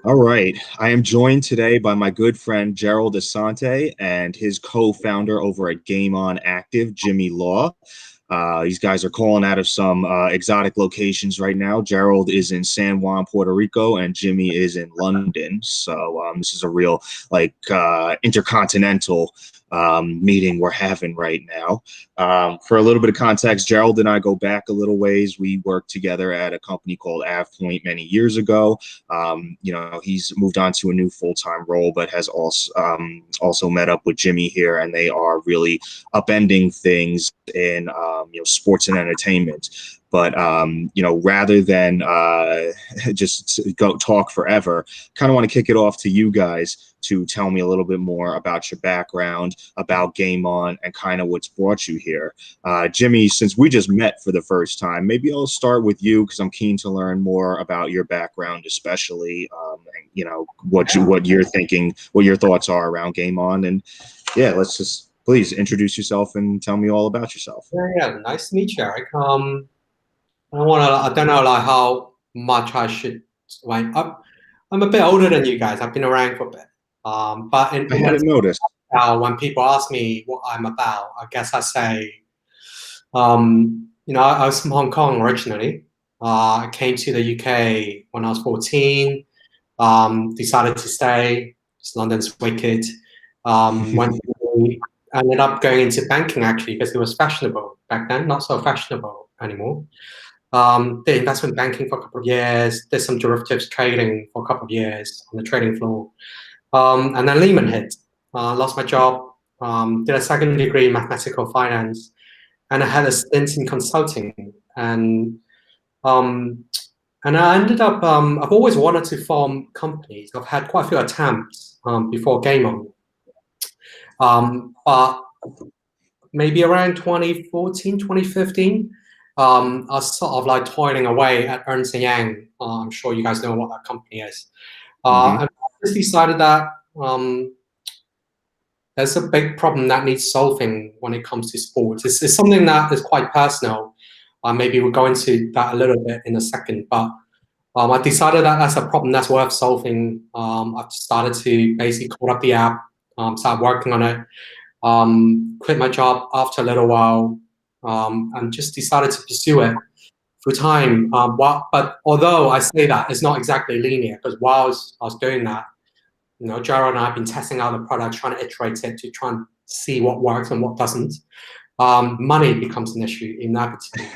All right. I am joined today by my good friend Gerald Asante and his co-founder over at GameOn Active, Jimmy Law. These guys are calling out of some exotic locations right now. Gerald is in San Juan, Puerto Rico, and Jimmy is in London. So this is a real intercontinental meeting we're having right now. For a little bit of context, Gerald and I go back a little ways. We worked together at a company called AvePoint many years ago. He's moved on to a new full-time role, but has also met up with Jimmy here, and they are really upending things in sports and entertainment. But rather than just go talk forever, kind of want to kick it off to you guys to tell me a little bit more about your background, about Game On, and kind of what's brought you here. Jimmy, since we just met for the first time, maybe I'll start with you because I'm keen to learn more about your background, especially what you're thinking, what your thoughts are around Game On, and yeah, let's just please introduce yourself and tell me all about yourself. Yeah, nice to meet you, Eric. I don't know like how much I should like. I'm a bit older than you guys. I've been around for a bit. But I hadn't noticed. when people ask me what I'm about, I guess I say, I was from Hong Kong originally. I came to the UK when I was 14. Decided to stay. London's wicked. Went ended up going into banking actually because it was fashionable back then, not so fashionable anymore. Did investment banking for a couple of years, did some derivatives trading for a couple of years on the trading floor. And then Lehman hit. Lost my job, did a second degree in mathematical finance, and I had a stint in consulting. And I ended up, I've always wanted to form companies. I've had quite a few attempts before GameOn. But maybe around 2014, 2015, I was sort of like toiling away at Ernst & Young. I'm sure you guys know what that company is. And I just decided that there's a big problem that needs solving when it comes to sports. It's something that is quite personal. Maybe we'll go into that a little bit in a second, but I decided that that's a problem that's worth solving. I've started to basically code up the app, start working on it, quit my job after a little while, and just decided to pursue it full time. But although I say that, it's not exactly linear because while I was doing that, Gerald and I have been testing out the product, trying to iterate it to try and see what works and what doesn't. Money becomes an issue inevitably.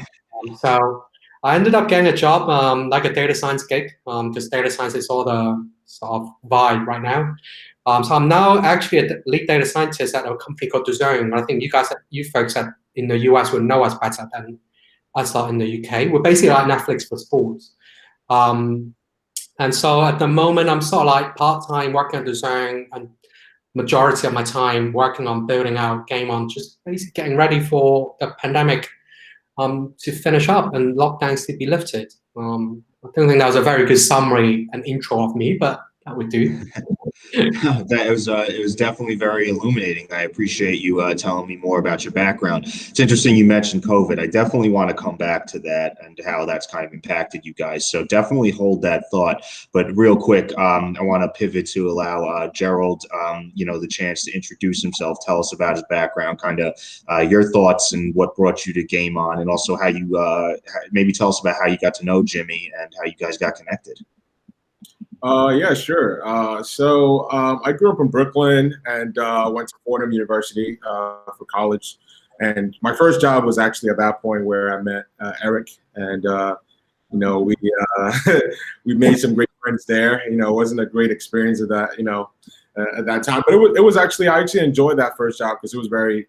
So I ended up getting a job, like a data science gig, because data science is all the sort of vibe right now. So I'm now actually a lead data scientist at a company called DAZN. I think you folks in the US would know us better than us in the UK. We're basically like Netflix for sports. And so at the moment, I'm sort of like part-time working at DAZN and majority of my time working on building out GameOn, just basically getting ready for the pandemic to finish up and lockdowns to be lifted. I don't think that was a very good summary and intro of me, but that would do. It was definitely very illuminating. I appreciate you telling me more about your background. It's interesting you mentioned COVID. I definitely want to come back to that and how that's kind of impacted you guys. So definitely hold that thought. But real quick, I want to pivot to allow Gerald, the chance to introduce himself, tell us about his background, kind of your thoughts and what brought you to Game On, and also how you maybe tell us about how you got to know Jimmy and how you guys got connected. Yeah, sure. I grew up in Brooklyn and went to Fordham University for college. And my first job was actually at that point where I met Eric. And, we we made some great friends there. It wasn't a great experience at that, at that time. But it was actually, I actually enjoyed that first job because it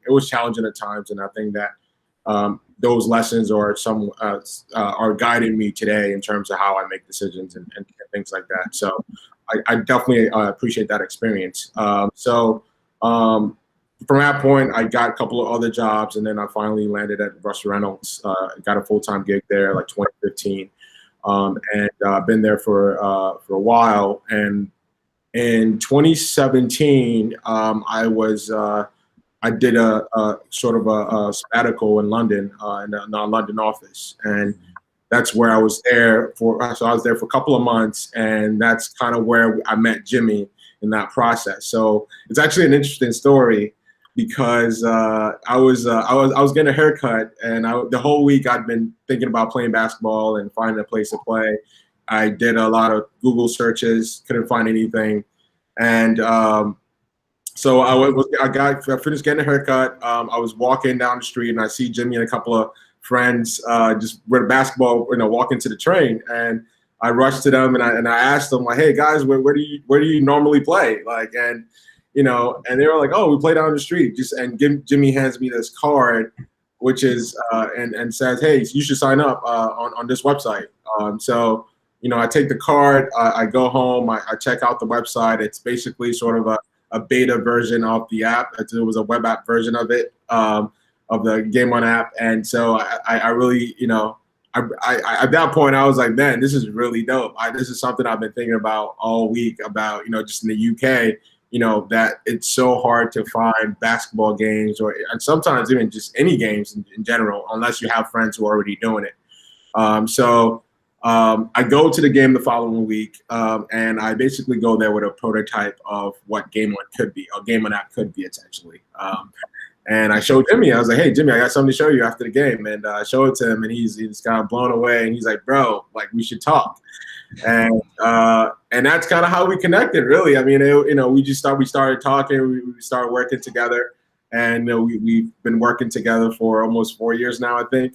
was challenging at times. And I think that those lessons are guiding me today in terms of how I make decisions and things like that. So I definitely appreciate that experience. From that point, I got a couple of other jobs, and then I finally landed at Russ Reynolds. Got a full-time gig there, like 2015, and I've been there for a while. And in 2017, I did a sort of a sabbatical in London, in our London office, and that's where I was there for. So I was there for a couple of months, and that's kind of where I met Jimmy in that process. So it's actually an interesting story because I was getting a haircut, and the whole week I'd been thinking about playing basketball and finding a place to play. I did a lot of Google searches, couldn't find anything, and so I finished getting a haircut. I was walking down the street, and I see Jimmy and a couple of friends just with basketball, walking to the train, and I rushed to them, and I asked them, like, "Hey guys, where do you normally play?" And they were like, "Oh, we play down the street." Jimmy hands me this card, which is and says, "Hey, you should sign up on this website." So I take the card, I go home, I check out the website. It's basically sort of a beta version of the app. It was a web app version of it, of the GameOn app. And so I really, I at that point I was like, man, this is really dope. This is something I've been thinking about all week about, just in the UK, that it's so hard to find basketball games and sometimes even just any games in general, unless you have friends who are already doing it. I go to the game the following week, and I basically go there with a prototype of what GameOn could be, or GameOn app could be, essentially. And I showed Jimmy. I was like, "Hey, Jimmy, I got something to show you after the game." And I showed it to him, and he's kind of blown away. And he's like, "Bro, like, we should talk." And that's kind of how we connected, really. I mean, we started talking, we started working together, and we've been working together for almost 4 years now, I think.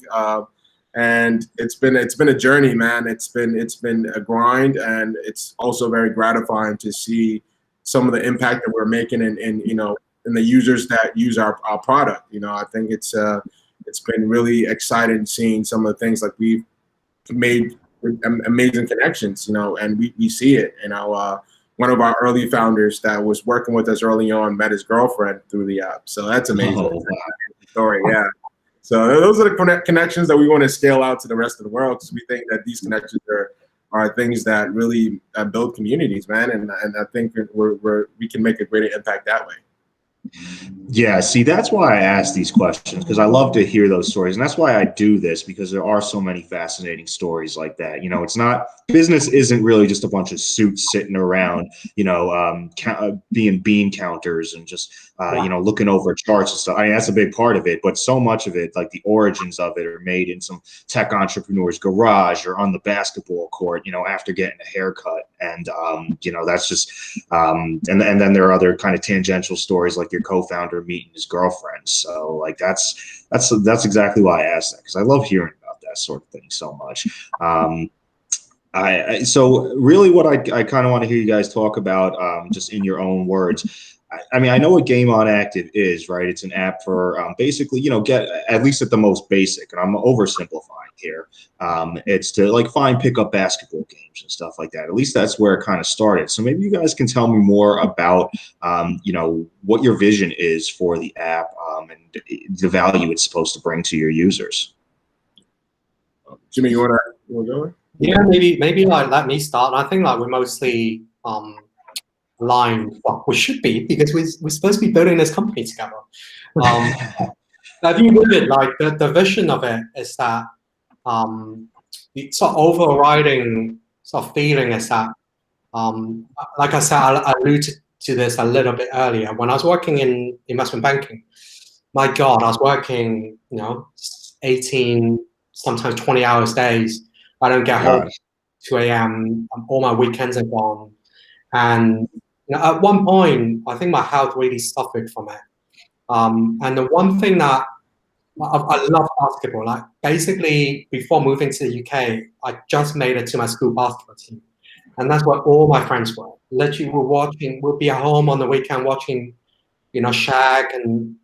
And it's been a journey, man. It's been a grind, and it's also very gratifying to see some of the impact that we're making in the users that use our product. I think it's been really exciting seeing some of the things like we've made amazing connections, and we see it. One of our early founders that was working with us early on met his girlfriend through the app. So that's amazing. Oh, wow. Story, yeah. So those are the connections that we want to scale out to the rest of the world, because we think that these connections are things that really build communities, man. And I think we can make a greater impact that way. Yeah, see, that's why I ask these questions, because I love to hear those stories. And that's why I do this, because there are so many fascinating stories like that. It's not, business isn't really just a bunch of suits sitting around, being bean counters and just, looking over charts and stuff. I mean, that's a big part of it, but so much of it, like the origins of it, are made in some tech entrepreneur's garage or on the basketball court, after getting a haircut. And, that's just, and then there are other kind of tangential stories, like your co-founder meeting his girlfriend. So like that's exactly why I asked that, because I love hearing about that sort of thing so much. So really what I kind of want to hear you guys talk about, just in your own words. I mean, I know what GameOn Active is, right? It's an app for basically, get at least at the most basic, and I'm oversimplifying here. It's to like find pickup basketball games and stuff like that. At least that's where it kind of started. So maybe you guys can tell me more about, what your vision is for the app, and the value it's supposed to bring to your users. Jimmy, you want to go? Yeah, maybe like let me start. I think like we're mostly aligned. Well, we should be, because we're supposed to be building this company together. If you look at like the vision of it is that the sort of overriding sort of feeling is that like I said, I alluded to this a little bit earlier. When I was working in investment banking, my God, I was working 18, sometimes 20 hours days. I don't get home at 2 a.m. All my weekends are gone. And at one point, I think my health really suffered from it. And the one thing that I love basketball. Like basically, before moving to the UK, I just made it to my school basketball team, and that's where all my friends were. Literally, we'll be at home on the weekend watching, Shaq and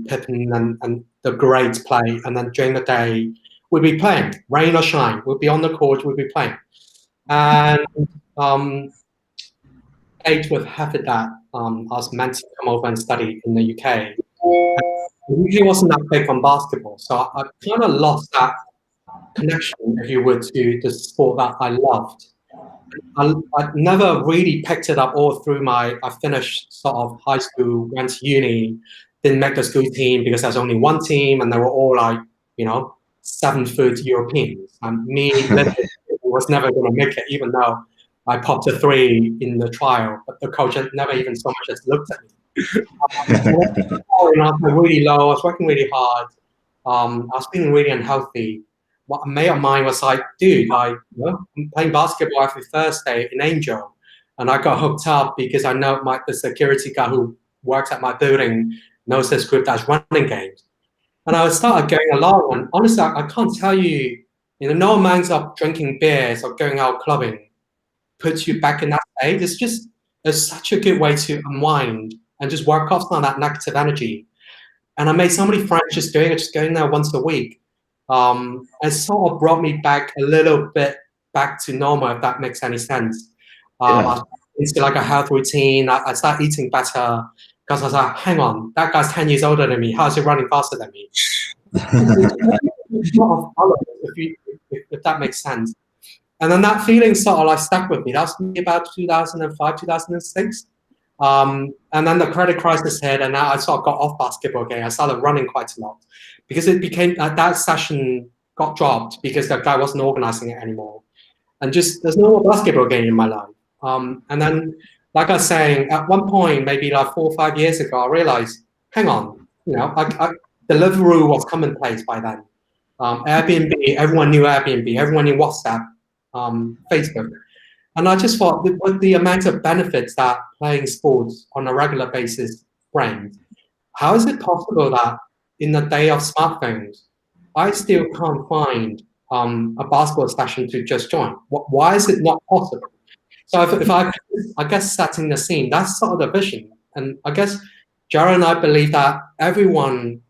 Pippen and the greats play, and then during the day, we'll be playing, rain or shine. We'll be on the court, we'll be playing. And age with half of that, I was meant to come over and study in the UK. The UK wasn't that big on basketball, so I kind of lost that connection, if you would, to the sport that I loved. I never really picked it up all through I finished sort of high school, went to uni, didn't make the school team because there's only one team, and they were all like, 7-foot Europeans. And me, literally, was never going to make it, even though I popped a 3 in the trial. But the coach never even so much as looked at me. I was really low. I was working really hard. I was feeling really unhealthy. A mate of mine was like, "Dude, I'm playing basketball every Thursday in Angel," and I got hooked up because I know the security guy who works at my building knows this group that's running games. And I started going along, and honestly, I can't tell you, no amount of drinking beers or going out clubbing puts you back in that state. It's such a good way to unwind and just work off some of that negative energy. And I made so many friends just going there once a week. It sort of brought me back a little bit back to normal, if that makes any sense. I into like a health routine. I started eating better because I was like, hang on, that guy's 10 years older than me. How is he running faster than me? If that makes sense. And then that feeling sort of like stuck with me. That was about 2005, 2006. And then the credit crisis hit, and I sort of got off basketball again. I started running quite a lot because it became that session got dropped because that guy wasn't organizing it anymore. And just there's no more basketball game in my life. And then, like I was saying, at one point, maybe like 4 or 5 years ago, I realized, hang on, Deliveroo was commonplace by then. Airbnb, everyone knew Airbnb, everyone knew WhatsApp, Facebook. And I just thought, with the amount of benefits that playing sports on a regular basis brings, how is it possible that in the day of smartphones, I still can't find a basketball session to just join? Why is it not possible? So if I guess setting the scene, that's sort of the vision. And I guess Gerald and I believe that everyone,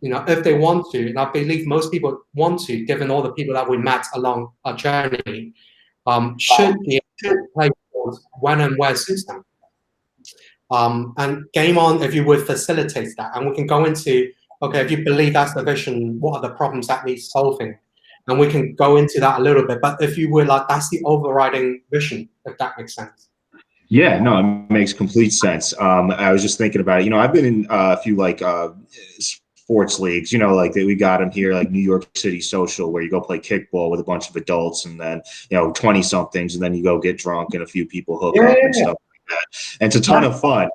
if they want to, and I believe most people want to, given all the people that we met along our journey, should be able to play sports when and where suits them. And GameOn, if you would, facilitates that. And we can go into, okay, if you believe that's the vision, what are the problems that need solving? And we can go into that a little bit. But if you would, like, that's the overriding vision, if that makes sense. Yeah, no, it makes complete sense. I was just thinking about it. I've been in a few sports leagues, like we got them here, like New York City Social, where you go play kickball with a bunch of adults and then, 20 somethings, and then you go get drunk and a few people hook up and stuff like that. And it's a ton of fun,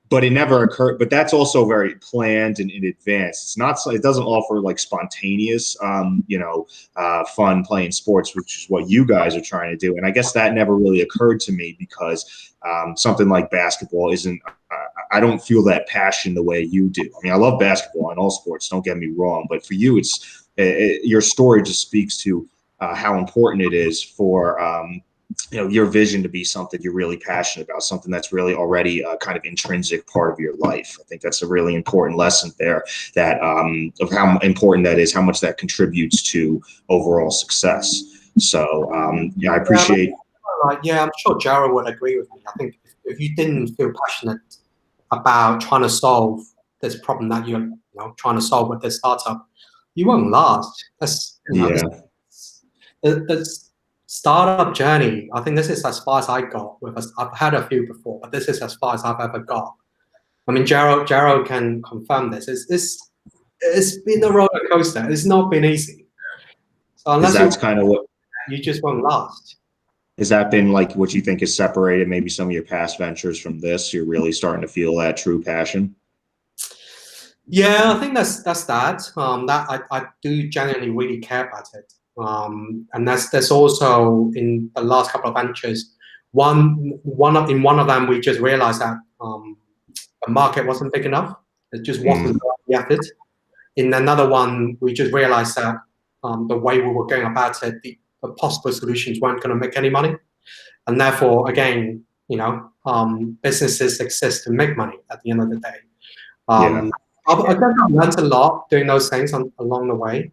but it never occurred. But that's also very planned and in advance. It doesn't offer like spontaneous, fun playing sports, which is what you guys are trying to do. And I guess that never really occurred to me because something like basketball isn't, I don't feel that passion the way you do. I mean, I love basketball and all sports, don't get me wrong, but for you, your story just speaks to how important it is for, your vision to be something you're really passionate about, something that's really already a kind of intrinsic part of your life. I think that's a really important lesson there, that of how important that is, how much that contributes to overall success. So I appreciate. I'm sure Gerald would agree with me. I think if you didn't feel passionate about trying to solve this problem that you're trying to solve with this startup, you won't last. The startup journey, I think this is as far as I got with us. I've had a few before, but this is as far as I've ever got. I mean, Gerald can confirm this. It's been a roller coaster. It's not been easy. So unless you just won't last. Has that been like what you think has separated maybe some of your past ventures from this? You're really starting to feel that true passion? Yeah, I think that's that. That I do genuinely really care about it. And there's also in the last couple of ventures, in one of them we just realized that the market wasn't big enough. It just wasn't the effort. In another one, we just realized that the way we were going about it, the possible solutions weren't going to make any money, and therefore, again, businesses exist to make money at the end of the day. I learned a lot doing those things along the way.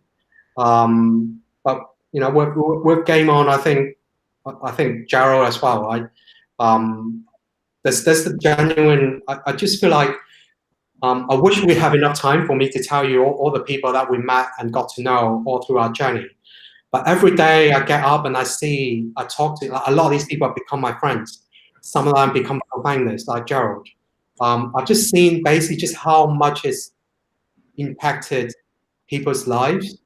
But with GameOn, I think Gerald as well. There's the genuine. I just feel like I wish we have enough time for me to tell you all the people that we met and got to know all through our journey. But every day I get up and I talk to a lot of these people have become my friends. Some of them become co-founders, like Gerald. I've just seen basically just how much it's impacted people's lives.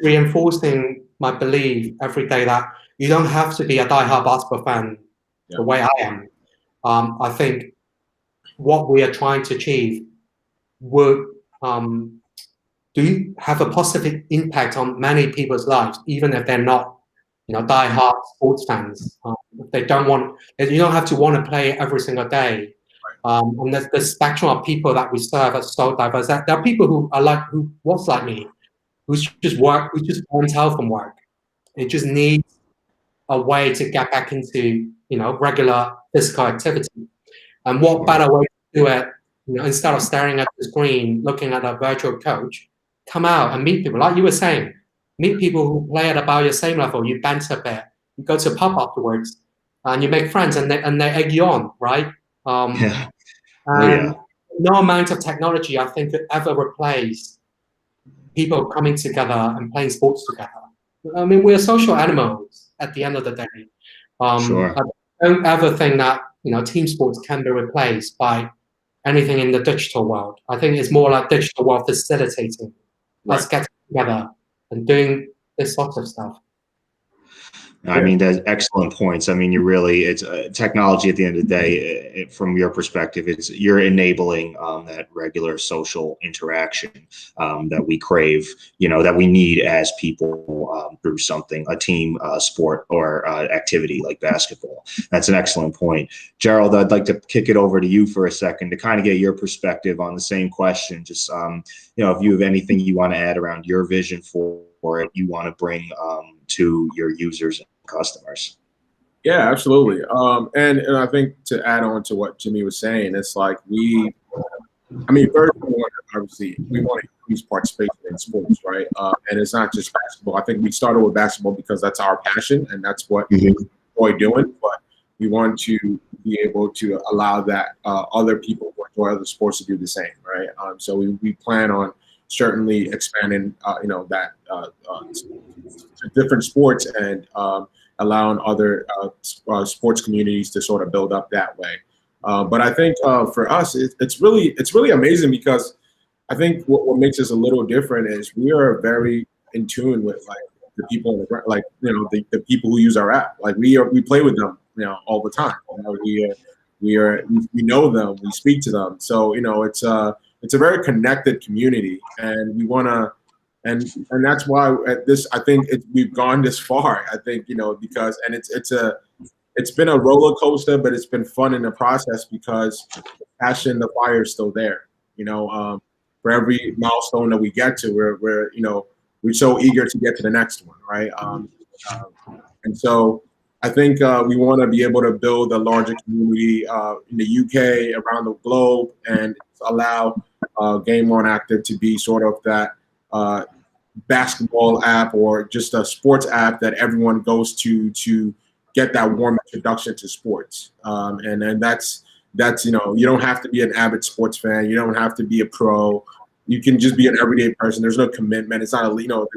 reinforcing my belief every day that you don't have to be a diehard basketball fan the way I am. I think what we are trying to achieve would have a positive impact on many people's lives, even if they're not, diehard sports fans. If they don't want, you don't have to want to play every single day. And the spectrum of people that we serve are so diverse. There are people who was like me, who just burnt out from work. It just needs a way to get back into, regular physical activity. And what better way to do it, instead of staring at the screen, looking at a virtual coach, come out and meet people. Like you were saying, meet people who play at about your same level. You banter a bit, you go to a pub afterwards, and you make friends, and they egg you on, right? And no amount of technology, I think, could ever replace people coming together and playing sports together. I mean, we're social animals at the end of the day. I don't ever think that team sports can be replaced by anything in the digital world. I think it's more like digital world facilitating us getting together and doing this sort of stuff. I mean, that's excellent points. I mean, it's technology at the end of the day, from your perspective, you're enabling that regular social interaction that we crave, that we need as people through something, a team sport or activity like basketball. That's an excellent point. Gerald, I'd like to kick it over to you for a second to kind of get your perspective on the same question. Just, if you have anything you want to add around your vision for it, you want to bring to your users and customers. Yeah, absolutely. And I think to add on to what Jimmy was saying, it's like first obviously we want to increase participation in sports, right? And it's not just basketball. I think we started with basketball because that's our passion and that's what we enjoy doing. But we want to be able to allow that other people who enjoy other sports to do the same, right? So we plan on certainly expanding, that to different sports and allowing other sports communities to sort of build up that way. But I think for us, it's really amazing because I think what makes us a little different is we are very in tune with like the people on the ground, like the people who use our app. Like we play with them, all the time. We know them, we speak to them. So it's a very connected community, and we want to. And that's why I think we've gone this far. I think because it's been a roller coaster, but it's been fun in the process because the passion, the fire is still there. For every milestone that we get to, we're so eager to get to the next one, right? And so I think we want to be able to build a larger community in the UK, around the globe, and allow GameOn Active to be sort of that basketball app or just a sports app that everyone goes to get that warm introduction to sports. And that's you don't have to be an avid sports fan. You don't have to be a pro. You can just be an everyday person. There's no commitment. It's not you don't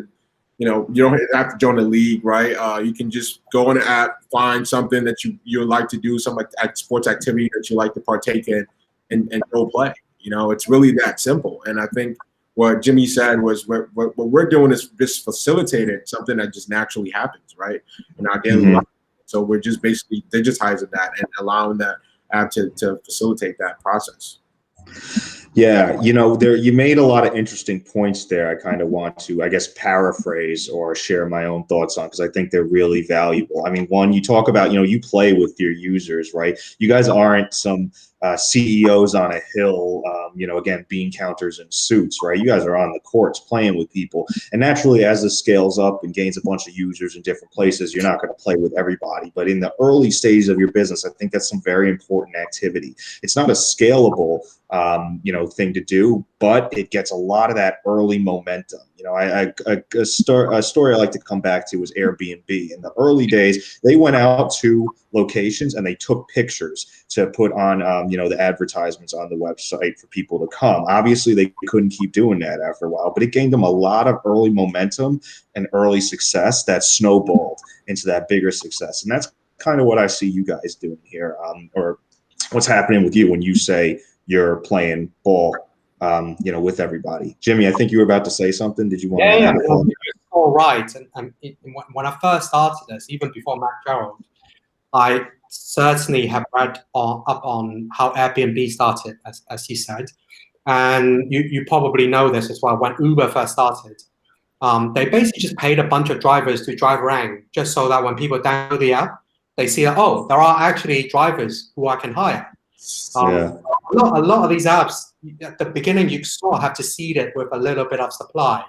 have to join a league, right? You can just go on an app, find something that you like to do, some like sports activity that you like to partake in, and go play. It's really that simple. And I think what Jimmy said was what we're doing is just facilitating something that just naturally happens, right, in our daily life. So we're just basically digitizing that and allowing that app to facilitate that process. Yeah, you made a lot of interesting points there. I kind of want to, I guess, paraphrase or share my own thoughts on because I think they're really valuable. I mean, one, you talk about, you play with your users, right? You guys aren't some CEOs on a hill, again, bean counters and suits, right? You guys are on the courts playing with people. And naturally, as this scales up and gains a bunch of users in different places, you're not going to play with everybody. But in the early stages of your business, I think that's some very important activity. It's not a scalable thing to do, but it gets a lot of that early momentum. A story I like to come back to was Airbnb. In the early days, they went out to locations and they took pictures to put on, the advertisements on the website for people to come. Obviously, they couldn't keep doing that after a while, but it gained them a lot of early momentum and early success that snowballed into that bigger success. And that's kind of what I see you guys doing here, or what's happening with you when you say you're playing ball with everybody. Jimmy, I think you were about to say something. Did you want to add a thought? All right. And when I first started this, even before Matt Gerald, I certainly have read up on how Airbnb started, as you said. And you probably know this as well. When Uber first started, they basically just paid a bunch of drivers to drive around just so that when people download the app, they see that, oh, there are actually drivers who I can hire. Yeah. A lot of these apps, at the beginning, you sort of have to seed it with a little bit of supply,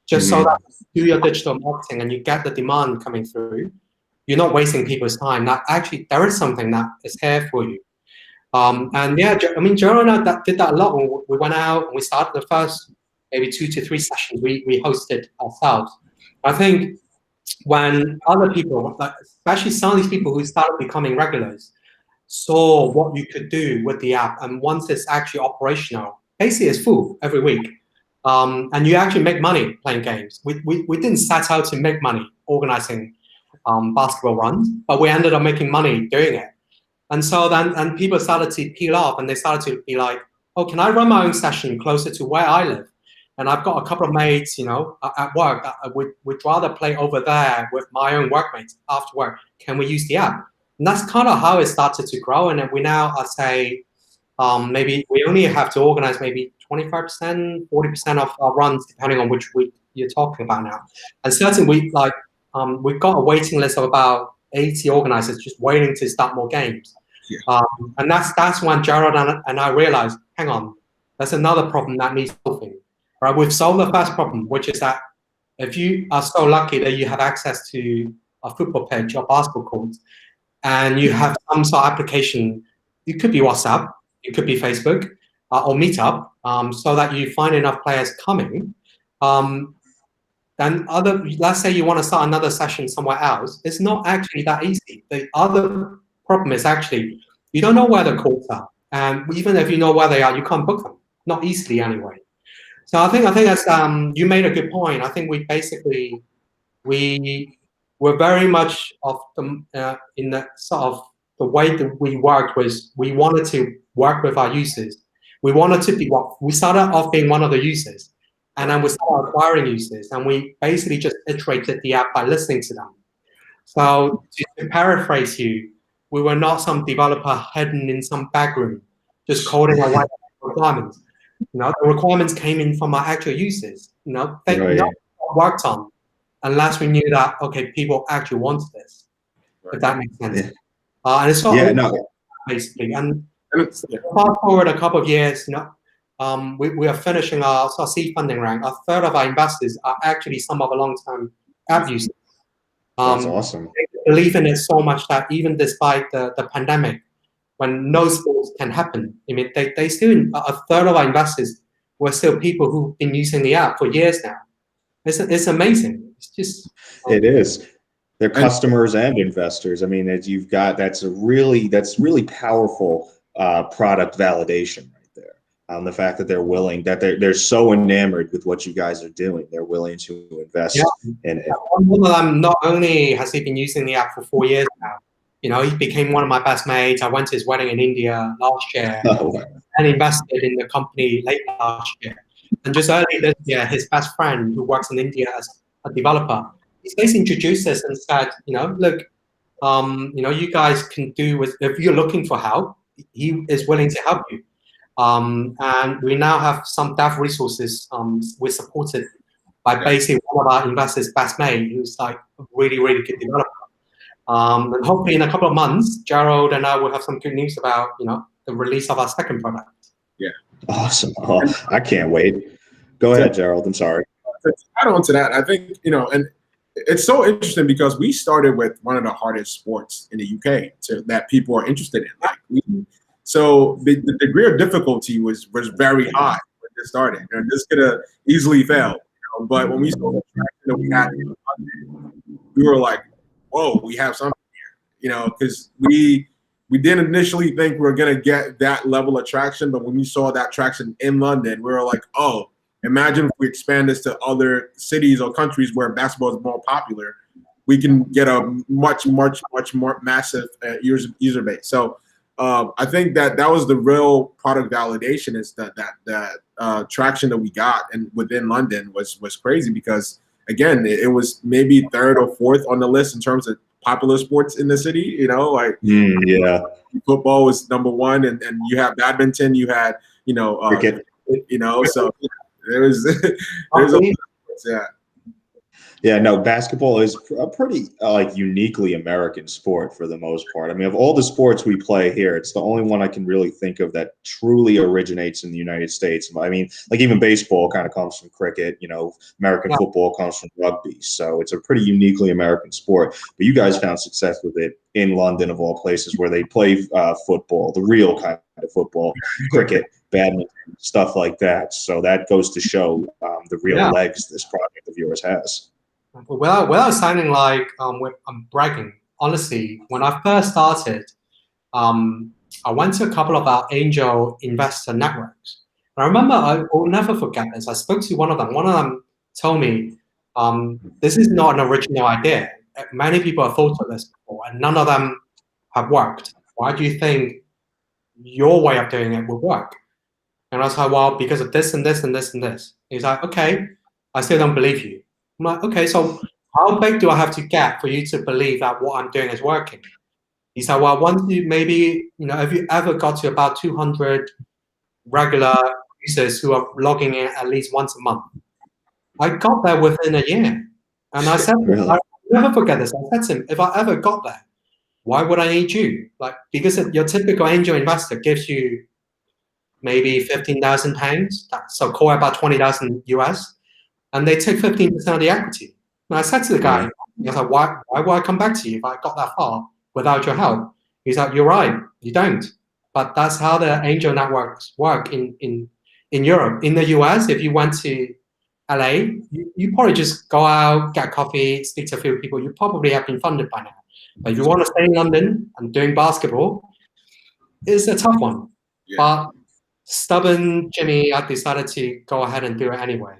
just so that you do your digital marketing and you get the demand coming through. You're not wasting people's time. That actually, there is something that is here for you. And yeah, I mean, Gerald and I did that a lot. When we went out and we started the first maybe 2 to 3 sessions we hosted ourselves. I think when other people, especially some of these people who started becoming regulars, saw what you could do with the app, and once it's actually operational, basically it's full every week, and you actually make money playing games. We didn't set out to make money organizing basketball runs, but we ended up making money doing it. And so then people started to peel off, and they started to be like, oh, can I run my own session closer to where I live? And I've got a couple of mates, at work. We'd rather play over there with my own workmates after work. Can we use the app? And that's kind of how it started to grow. And we now, I'd say, maybe we only have to organize maybe 25%, 40% of our runs, depending on which week you're talking about now. And certainly, we've got a waiting list of about 80 organizers just waiting to start more games. Yeah. And that's when Gerald and I realized, hang on, there's another problem that needs solving. Right? We've solved the first problem, which is that if you are so lucky that you have access to a football pitch or basketball court, and you have some sort of application, it could be WhatsApp, it could be Facebook, or Meetup, so that you find enough players coming. Then let's say you want to start another session somewhere else, it's not actually that easy. The other problem is actually, you don't know where the courts are. And even if you know where they are, you can't book them, not easily anyway. So I think that's, you made a good point. I think we were very much of the, in the sort of the way that we worked was we wanted to work with our users. We wanted to be we started off being one of the users. And then we started acquiring users, and we basically just iterated the app by listening to them. So to paraphrase you, we were not some developer hidden in some back room, just coding away requirements. The requirements came in from our actual users. They worked on, unless we knew that people actually wanted this. Right. If that makes sense. Yeah. And it's basically. And fast forward a couple of years, we are finishing our seed funding round. A third of our investors are actually some of our long-term app users. That's awesome. They believe in it so much that even despite the pandemic, when no sports can happen, I mean, they still, a third of our investors were still people who've been using the app for years now. It's amazing. It's just. It is. They're customers and investors. I mean, that's really powerful product validation. The fact that they're willing, that they're so enamored with what you guys are doing, they're willing to invest in it. One of them, not only has he been using the app for 4 years now, he became one of my best mates. I went to his wedding in India last year and invested in the company late last year. And just early this year, his best friend who works in India as a developer, he's basically introduced us and said, look, you guys can do with, if you're looking for help, he is willing to help you. And we now have some dev resources. We're supported by basically one of our investors' best mate, who's like a really, really good developer. And hopefully in a couple of months, Gerald and I will have some good news about, the release of our second product. Yeah. Awesome. Oh, I can't wait. Go ahead, Gerald. I'm sorry. To add on to that, I think, and it's so interesting because we started with one of the hardest sports in the UK that people are interested in. So the degree of difficulty was very high when this started. And this could have easily failed. But when we saw the traction that we had, we were like, whoa, we have something here. Because we didn't initially think we were going to get that level of traction. But when we saw that traction in London, we were like, oh, imagine if we expand this to other cities or countries where basketball is more popular. We can get a much, much, much more massive user base. So I think that was the real product validation, is that traction that we got and within London was crazy, because again, it was maybe third or fourth on the list in terms of popular sports in the city. You know, like yeah, football was number one, and you have badminton, you had cricket. So there's a yeah. Yeah, no, basketball is a pretty like uniquely American sport for the most part. I mean, of all the sports we play here, it's the only one I can really think of that truly originates in the United States. I mean, like even baseball kind of comes from cricket, American football comes from rugby. So it's a pretty uniquely American sport. But you guys found success with it in London, of all places, where they play football, the real kind of football, cricket, badminton, stuff like that. So that goes to show the real legs this project of yours has. Without sounding like I'm bragging, honestly, when I first started, I went to a couple of our angel investor networks. And I remember, I will never forget this. I spoke to one of them. One of them told me, this is not an original idea. Many people have thought of this before, and none of them have worked. Why do you think your way of doing it will work? And I was like, well, because of this and this and this and this. He's like, okay, I still don't believe you. I'm like, okay, so how big do I have to get for you to believe that what I'm doing is working? He said, well, once you maybe, if you ever got to about 200 regular users who are logging in at least once a month. I got there within a year. And I said, Really? I'll never forget this. I said to him, if I ever got there, why would I need you? Like, because your typical angel investor gives you maybe £15,000, so call it about 20,000 US, and they take 15% of the equity. And I said to the guy, I was like, why would I come back to you if I got that far without your help? He's like, you're right, you don't. But that's how the angel networks work in Europe. In the US, if you went to LA, you probably just go out, get coffee, speak to a few people. You probably have been funded by now. But if you want to stay in London and doing basketball, it's a tough one. Yeah. But stubborn Jimmy, I decided to go ahead and do it anyway.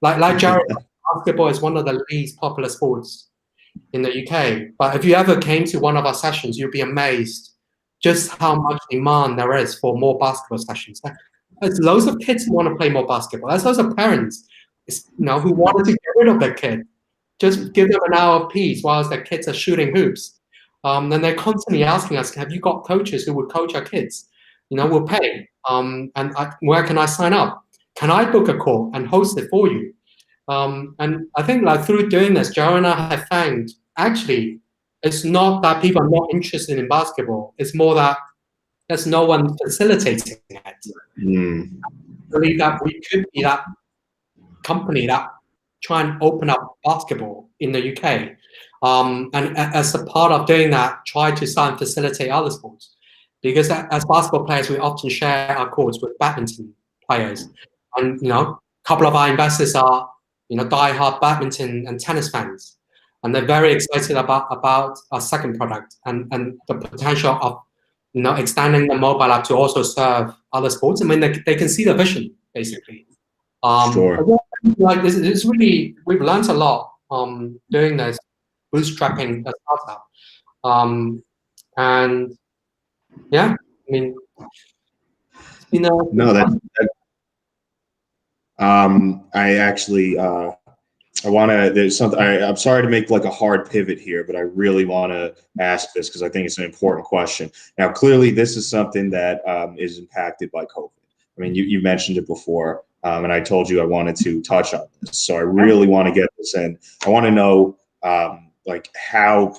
Like Jared, basketball is one of the least popular sports in the UK. But if you ever came to one of our sessions, you'd be amazed just how much demand there is for more basketball sessions. There's loads of kids who want to play more basketball. There's loads of parents, who wanted to get rid of their kid. Just give them an hour of peace whilst their kids are shooting hoops. Then they're constantly asking us, have you got coaches who would coach our kids? We'll pay. Where can I sign up? Can I book a call and host it for you? And I think through doing this, Joe and I have found actually it's not that people are not interested in basketball. It's more that there's no one facilitating it. I believe that we could be that company that try and open up basketball in the UK. And as a part of doing that, try to start and facilitate other sports. Because as basketball players, we often share our courts with badminton players. And, a couple of our investors are, die-hard badminton and tennis fans. And they're very excited about our second product and the potential of, extending the mobile app to also serve other sports. I mean, they can see the vision, basically. Sure. This is really, we've learned a lot doing this, bootstrapping a startup. And yeah, I mean, it's been I actually, I want to, there's something, I'm sorry to make a hard pivot here, but I really want to ask this because I think it's an important question. Now, clearly this is something that is impacted by COVID. I mean, you mentioned it before, and I told you I wanted to touch on this. So I really want to get this in. I want to know, how,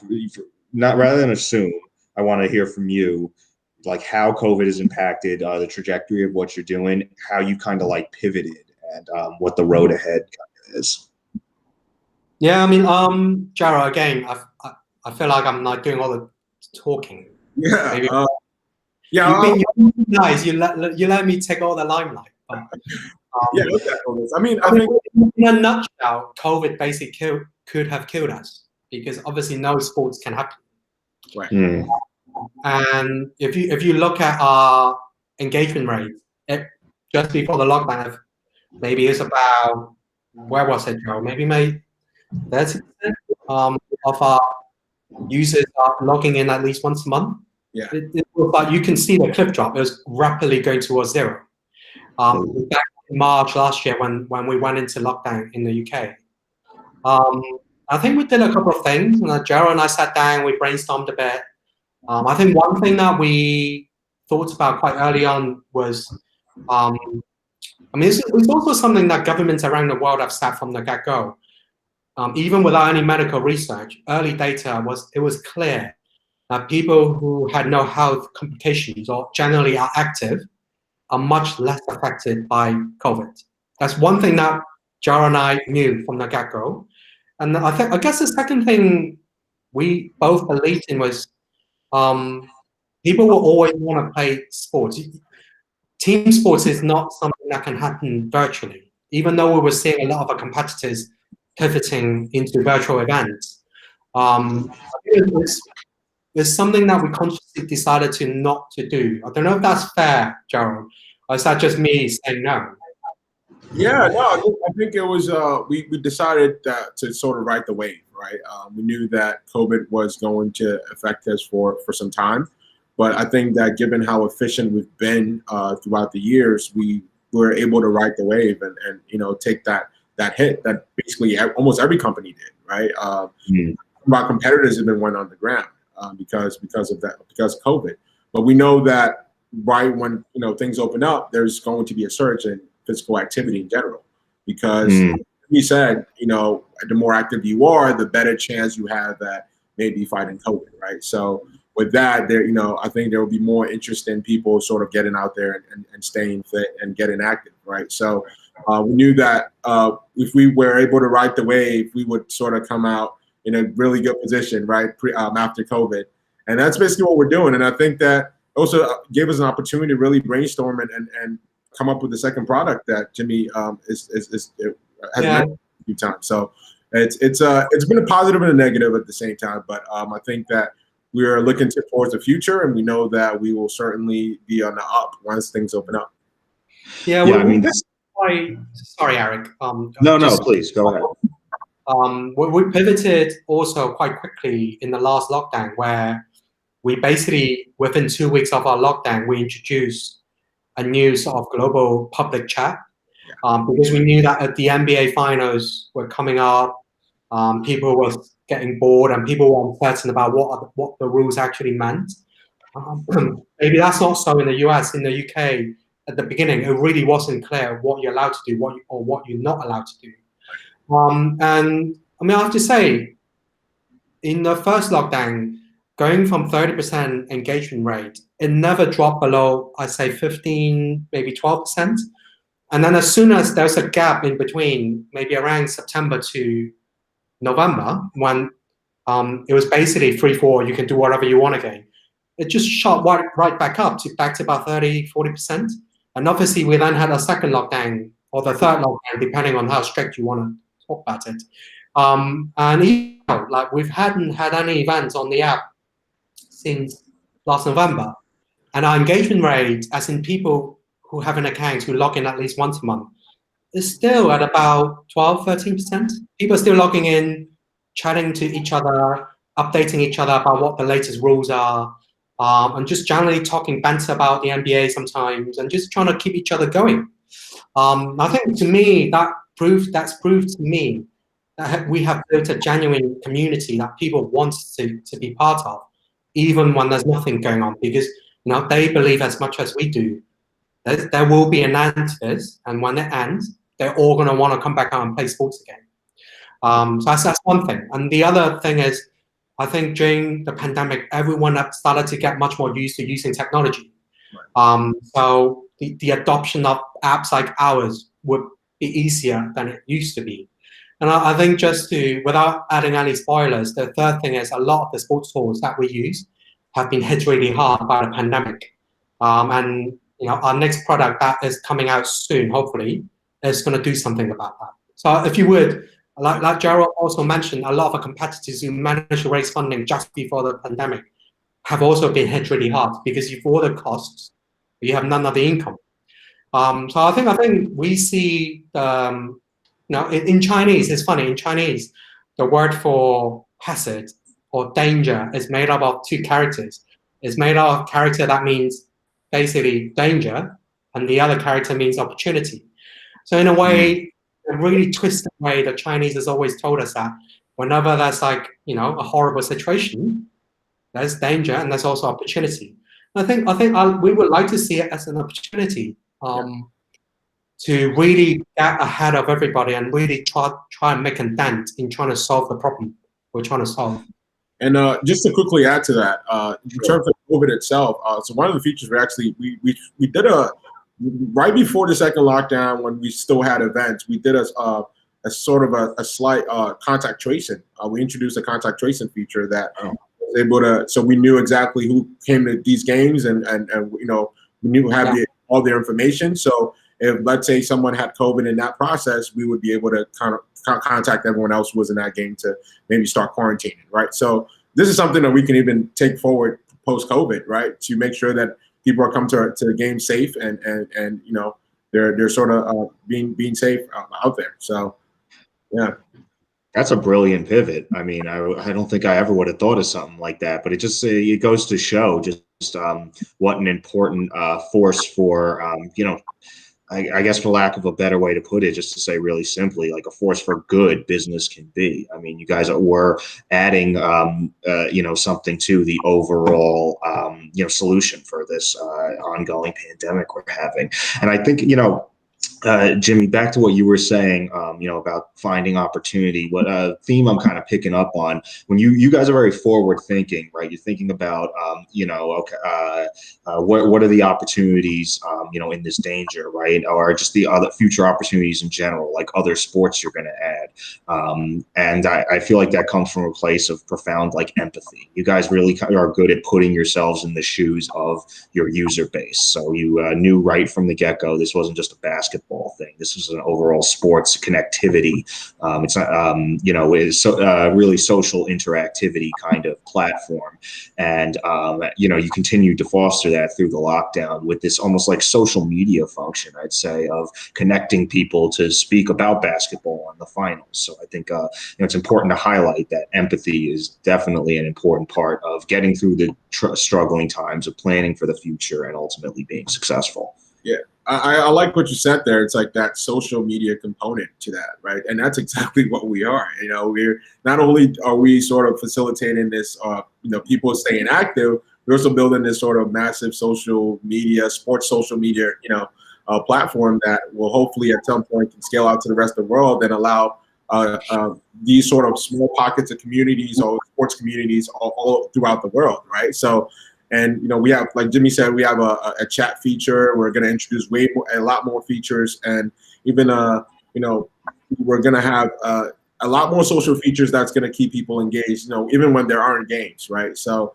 not rather than assume, I want to hear from you, how COVID has impacted the trajectory of what you're doing, how you kind of pivoted, and what the road ahead kind of is. Yeah, I mean, Gerald, again, I feel like I'm not doing all the talking. Yeah. Maybe. Yeah. You're nice. You let me take all the limelight. But, yeah, okay. I mean, I think in a nutshell, COVID basically could have killed us because obviously no sports can happen. Right. And if you look at our engagement rate, just before the lockdown, maybe it's about, where was it, Joe? Maybe 30% of our users are logging in at least once a month. Yeah. It was like you can see the cliff drop. It was rapidly going towards zero. Back in March last year when we went into lockdown in the UK. I think we did a couple of things. Gerald and I sat down, we brainstormed a bit. I think one thing that we thought about quite early on was, it's also something that governments around the world have said from the get-go. Even without any medical research, early data was clear that people who had no health complications or generally are active are much less affected by COVID. That's one thing that Gerald and I knew from the get-go. And I guess the second thing we both believed in was people will always want to play sports. Team sports is not something that can happen virtually, even though we were seeing a lot of our competitors pivoting into virtual events. It's something that we consciously decided to not to do. I don't know if that's fair, Gerald, or is that just me saying no? Yeah, no, I think it was, we decided to sort of ride the wave, right? We knew that COVID was going to affect us for some time, but I think that given how efficient we've been throughout the years, we were able to ride the wave and take that hit that basically almost every company did, right? Our competitors have been went on the ground because of COVID, but we know that right when things open up, there's going to be a surge in physical activity in general, because you said, the more active you are, the better chance you have at maybe fighting COVID, right? So with that, I think there will be more interest in people sort of getting out there and staying fit and getting active, right? So we knew that if we were able to ride the wave, we would sort of come out in a really good position, right, after COVID. And that's basically what we're doing. And I think that also gave us an opportunity to really brainstorm and come up with the second product that Jimmy has mentioned a few times. So it's been a positive and a negative at the same time. But I think that we are looking towards the future, and we know that we will certainly be on the up once things open up. Yeah, sorry, Eric. No, please go ahead. We pivoted also quite quickly in the last lockdown, where we basically, within 2 weeks of our lockdown, we introduced a new sort of global public chat, because we knew that the NBA finals were coming up, people were getting bored and people were uncertain about what the rules actually meant. Maybe that's not so in the US. In the UK, at the beginning, it really wasn't clear what you're allowed to do, what you're not allowed to do. And I have to say, in the first lockdown, going from 30% engagement rate, it never dropped below, I'd say 15, maybe 12%. And then as soon as there's a gap in between, maybe around September to November, when it was basically free for all, you can do whatever you want again, it just shot right back up to about 30, 40%. And obviously we then had a second lockdown, or the third lockdown, depending on how strict you want to talk about it. And like we hadn't had any events on the app since last November. And our engagement rate, as in people who have an account who log in at least once a month, is still at about 12, 13%. People are still logging in, chatting to each other, updating each other about what the latest rules are, and just generally talking banter about the NBA sometimes, and just trying to keep each other going. I think to me, that's proved to me that we have built a genuine community that people want to be part of, even when there's nothing going on, because they believe as much as we do there will be an end to this, and when it ends, they're all going to want to come back out and play sports again. So that's one thing. And the other thing is, I think during the pandemic, everyone started to get much more used to using technology. So the adoption of apps like ours would be easier than it used to be. And I think without adding any spoilers, the third thing is a lot of the sports tools that we use have been hit really hard by the pandemic. And our next product that is coming out soon, hopefully, is going to do something about that. So if you would, like Gerald also mentioned, a lot of our competitors who managed to raise funding just before the pandemic have also been hit really hard, because you've all the costs, but you have none of the income. So I think we see, in Chinese, it's funny, in Chinese, the word for hazard or danger is made up of two characters. It's made out of character that means basically danger, and the other character means opportunity. So in a way, a really twisted way, the Chinese has always told us that whenever there's like, a horrible situation, there's danger and there's also opportunity. I think we would like to see it as an opportunity to really get ahead of everybody and really try and make a dent in trying to solve the problem we're trying to solve. And just to quickly add to that, in terms of COVID itself, so one of the features we did right before the second lockdown, when we still had events, we did a sort of a slight contact tracing. We introduced a contact tracing feature that was able to, so we knew exactly who came to these games, and we knew all their information. So if, let's say, someone had COVID in that process, we would be able to kind of contact everyone else who was in that game to maybe start quarantining, right? So this is something that we can even take forward post-COVID, right? To make sure that people are coming to the game safe and they're sort of being safe out there. So, yeah. That's a brilliant pivot. I mean, I don't think I ever would have thought of something like that, but it goes to show just what an important force for, I guess, for lack of a better way to put it, just to say really simply, like a force for good business can be. I mean, you guys were adding, something to the overall, solution for this ongoing pandemic we're having. And I think, Jimmy, back to what you were saying, about finding opportunity. What theme I'm kind of picking up on, when you guys are very forward thinking, right? You're thinking about, what are the opportunities, in this danger, right? Or just the other future opportunities in general, like other sports you're going to add. And I feel like that comes from a place of profound, like, empathy. You guys really are good at putting yourselves in the shoes of your user base. So you knew right from the get-go, this wasn't just a basketball thing. This was an overall sports connectivity. It's not, it's really social interactivity kind of platform. And, you continued to foster that through the lockdown with this almost like social media function, I'd say, of connecting people to speak about basketball on the finals. So I think, it's important to highlight that empathy is definitely an important part of getting through the struggling times, of planning for the future, and ultimately being successful. Yeah. I like what you said there. It's like that social media component to that, right? And that's exactly what we are. We're not only are we sort of facilitating this, people staying active, we're also building this sort of massive social media, sports social media, platform that will hopefully at some point can scale out to the rest of the world and allow these sort of small pockets of communities or sports communities all throughout the world, right? So. And, we have, like Jimmy said, we have a chat feature. We're going to introduce a lot more features. And even, we're going to have a lot more social features that's going to keep people engaged, even when there aren't games, right? So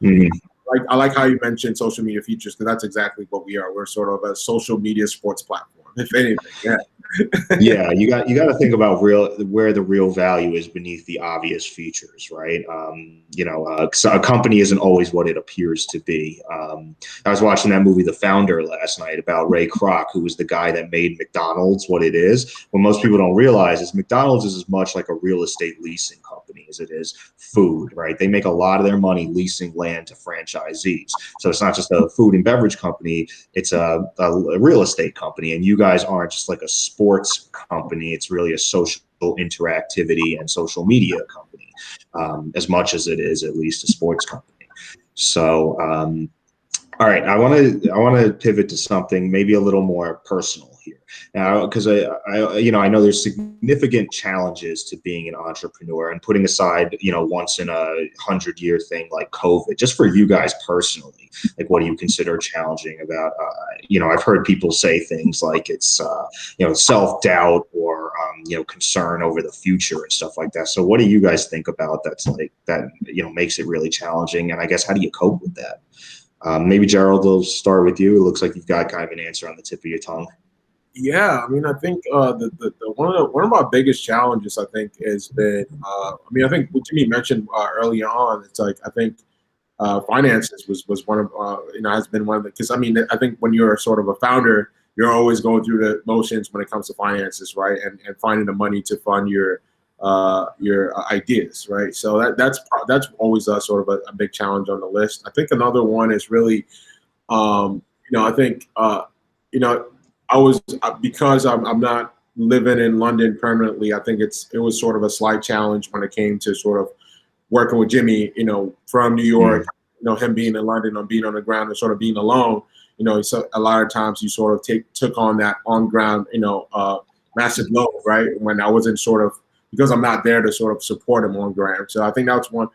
I like how you mentioned social media features, because that's exactly what we are. We're sort of a social media sports platform, if anything. Yeah. Yeah, you got to think about where the real value is beneath the obvious features, right? So a company isn't always what it appears to be. I was watching that movie, The Founder, last night, about Ray Kroc, who was the guy that made McDonald's what it is. What most people don't realize is McDonald's is as much like a real estate leasing company as it is food, right? They make a lot of their money leasing land to franchisees. So it's not just a food and beverage company, it's a real estate company. And you guys aren't just like a sports company, it's really a social interactivity and social media company, as much as it is at least a sports company. So, all right, I want to pivot to something maybe a little more personal here now, because I know there's significant challenges to being an entrepreneur, and putting aside once in 100-year thing like COVID, just for you guys personally, like what do you consider challenging about I've heard people say things like it's self-doubt or concern over the future and stuff like that. So what do you guys think about that makes it really challenging, and I guess how do you cope with that? Maybe Gerald, will start with you. It looks like you've got kind of an answer on the tip of your tongue. Yeah, I mean, I think the one of our biggest challenges, I think, has been. I think what Jimmy mentioned early on. It's like I think finances was one of has been one of the, because I think when you're sort of a founder, you're always going through the motions when it comes to finances, right? And finding the money to fund your your ideas, right? So that's always a sort of a big challenge on the list. I think another one is really, I think, I was because I'm not living in London permanently. I think it was sort of a slight challenge when it came to sort of working with Jimmy, from New York, him being in London or being on the ground and sort of being alone. So a lot of times you sort of took on that on ground, massive load, right? When I wasn't sort of, because I'm not there to sort of support him on ground. So I think that's one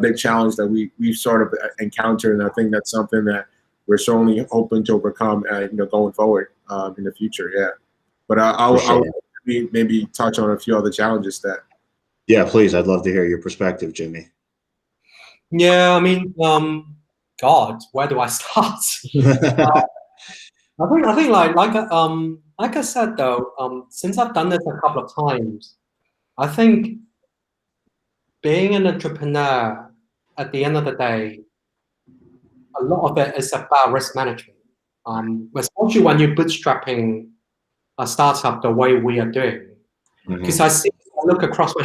big challenge that we've sort of encountered, and I think that's something that we're certainly hoping to overcome, going forward in the future. Yeah, but I'll maybe touch on a few other challenges that. Yeah, please. I'd love to hear your perspective, Jimmy. Yeah, I mean, God, where do I start? I think like I said though, since I've done this a couple of times, I think being an entrepreneur, at the end of the day, a lot of it is about risk management. Especially when you're bootstrapping a startup the way we are doing. Because I look across my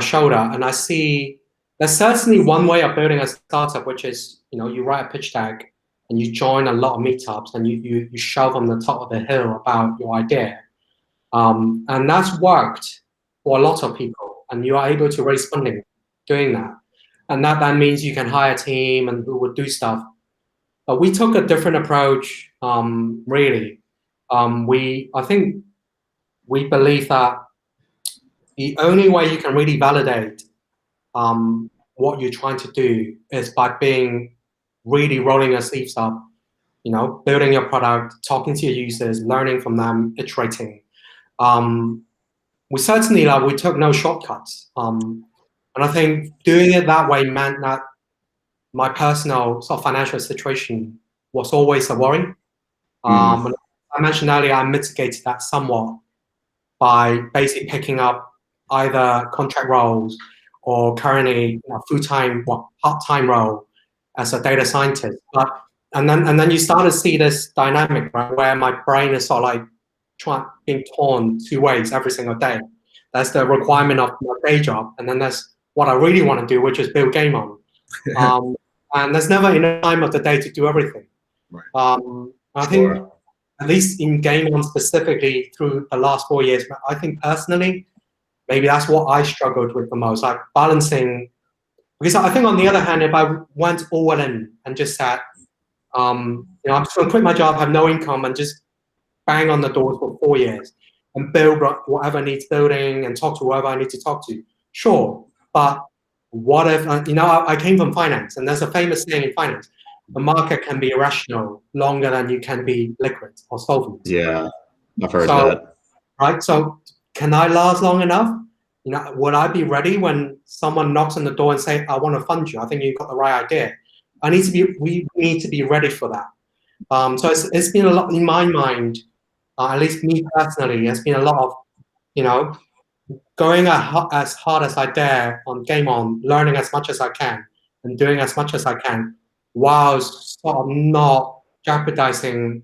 shoulder, and I see there's certainly one way of building a startup, which is, you write a pitch deck and you join a lot of meetups and you show them the top of the hill about your idea. And that's worked for a lot of people, and you are able to raise funding doing that. And that means you can hire a team and who would do stuff. But we took a different approach, really. I think we believe that the only way you can really validate what you're trying to do is by being really rolling your sleeves up, building your product, talking to your users, learning from them, iterating. We certainly we took no shortcuts. And I think doing it that way meant that my personal sort of financial situation was always a worry. I mentioned earlier, I mitigated that somewhat by basically picking up either contract roles or currently full-time, part-time role as a data scientist. And then you start to see this dynamic, right, where my brain is sort of like being torn two ways every single day. That's the requirement of my day job, and then there's what I really want to do, which is build GameOn. And there's never enough time of the day to do everything. Right. I think, at least in GameOn specifically, through the last 4 years, I think personally, maybe that's what I struggled with the most, like balancing. Because I think on the other hand, if I went all in and just said, I'm just going to quit my job, have no income, and just bang on the doors for 4 years and build whatever needs building and talk to whoever I need to talk to, sure. But what if, I came from finance, and there's a famous saying in finance: the market can be irrational longer than you can be liquid or solvent. Yeah, I've heard that. Right, so can I last long enough? Would I be ready when someone knocks on the door and say, I want to fund you, I think you've got the right idea? We need to be ready for that. So it's been a lot in my mind, at least me personally, it's been a lot of, going as hard as I dare on GameOn, learning as much as I can, and doing as much as I can, while sort of not jeopardizing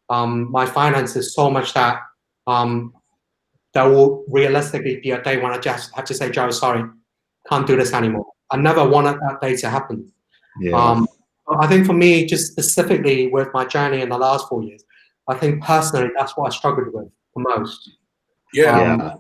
my finances so much that there will realistically be a day when I just have to say, Joe, sorry, can't do this anymore. I never wanted that day to happen. Yeah. I think for me, just specifically with my journey in the last 4 years, I think personally that's what I struggled with the most. Yeah.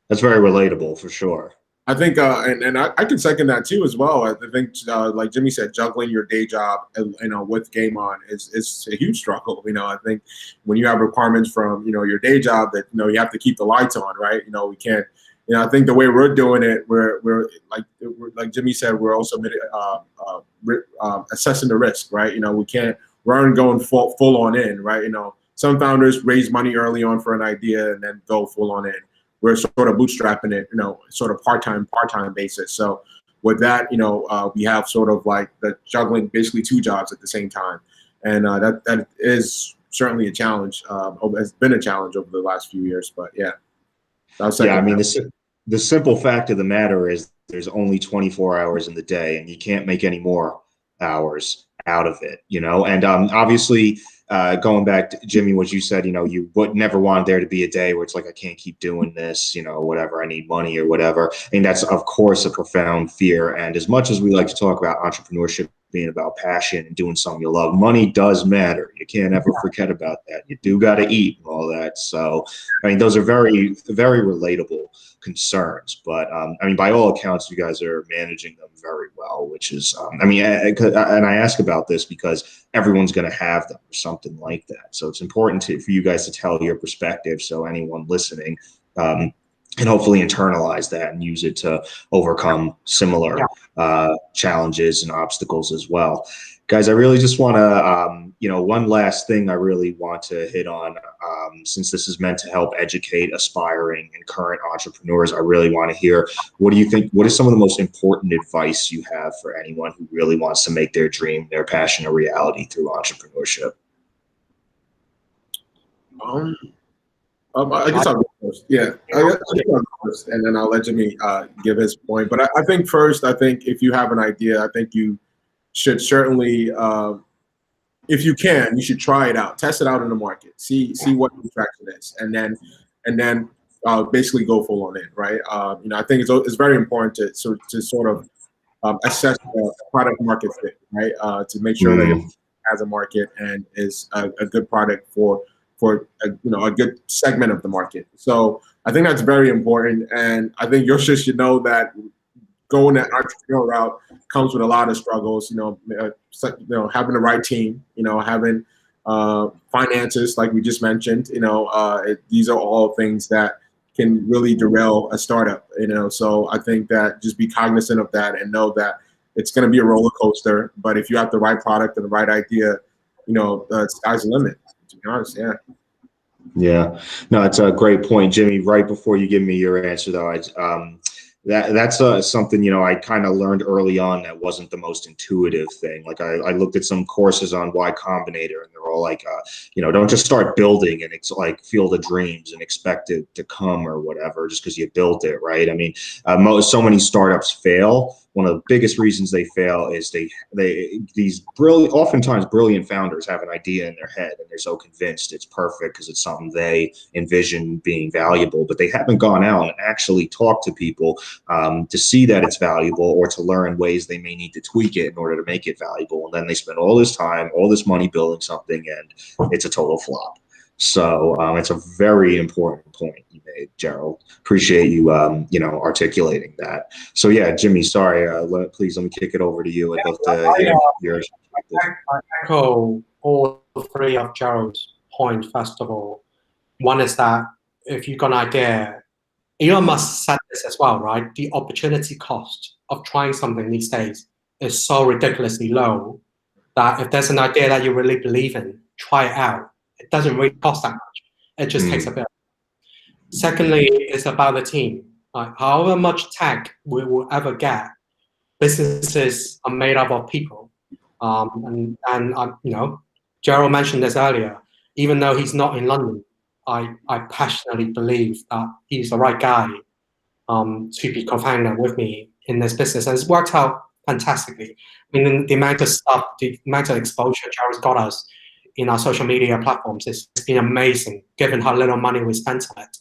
That's very relatable for sure. I think, and I can second that too as well. I think, like Jimmy said, juggling your day job, with GameOn is a huge struggle. I think when you have requirements from, your day job that, you have to keep the lights on, right? We can't, I think the way we're doing it, we're like Jimmy said, we're also assessing the risk, right? We aren't going full on in, right? Some founders raise money early on for an idea and then go full on in. We're sort of bootstrapping it, sort of part-time basis. So with that, we have sort of like the juggling basically 2 jobs at the same time. And that is certainly a challenge. Has been a challenge over the last few years, but yeah. I mean, the simple fact of the matter is there's only 24 hours in the day, and you can't make any more hours out of it, and obviously going back to Jimmy, what you said, you would never want there to be a day where it's like, I can't keep doing this, whatever, I need money or whatever. I mean, that's of course a profound fear. And as much as we like to talk about entrepreneurship being about passion and doing something you love, money does matter. You can't ever forget about that. You do got to eat and all that. So, I mean, those are very, very relatable concerns. But I mean, by all accounts, you guys are managing them very well, which is, I mean, and I ask about this because everyone's going to have them or something like that. So it's important for you guys to tell your perspective, so anyone listening can hopefully internalize that and use it to overcome similar challenges and obstacles as well. Guys, I really just want to, one last thing I really want to hit on, since this is meant to help educate aspiring and current entrepreneurs, I really want to hear, what do you think, what is some of the most important advice you have for anyone who really wants to make their dream, their passion, a reality through entrepreneurship? I guess I'll go first. Yeah, I guess I'll go first, and then I'll let Jimmy give his point. But I think first, I think if you have an idea, I think you should certainly, if you can, you should try it out, test it out in the market, see what the traction is, and then basically go full on it, right? I think it's very important to sort of assess the product market fit, right? To make sure that it has a market and is a good product for a good segment of the market. So I think that's very important, and I think yours should know that going that entrepreneurial route comes with a lot of struggles. Having the right team, having finances, like we just mentioned. These are all things that can really derail a startup. So I think that just be cognizant of that and know that it's going to be a roller coaster. But if you have the right product and the right idea, the sky's the limit. To be honest, yeah. Yeah, no, it's a great point, Jimmy. Right before you give me your answer, though, that's something I kind of learned early on that wasn't the most intuitive thing. Like I looked at some courses on Y Combinator, and they're all like, don't just start building and it's like Field of Dreams and expect it to come or whatever just because you built it, right? I mean, so many startups fail. One of the biggest reasons they fail is these oftentimes brilliant founders have an idea in their head and they're so convinced it's perfect because it's something they envision being valuable, but they haven't gone out and actually talked to people to see that it's valuable or to learn ways they may need to tweak it in order to make it valuable. And then they spend all this time, all this money building something, and it's a total flop. So it's a very important point you made, Gerald. Appreciate you, articulating that. So yeah, Jimmy, sorry. Please let me kick it over to you. I'd love to hear yours. I echo all three of Gerald's points. First of all, one is that if you've got an idea, Elon Musk said this as well, right? The opportunity cost of trying something these days is so ridiculously low that if there's an idea that you really believe in, try it out. It doesn't really cost that much. It just takes a bit. Secondly, it's about the team. However much tech we will ever get, businesses are made up of people. Gerald mentioned this earlier. Even though he's not in London, I passionately believe that he's the right guy to be co-founder with me in this business, and it's worked out fantastically. I mean, the amount of stuff, the amount of exposure Gerald's got us in our social media platforms, it's been amazing, given how little money we spent on it.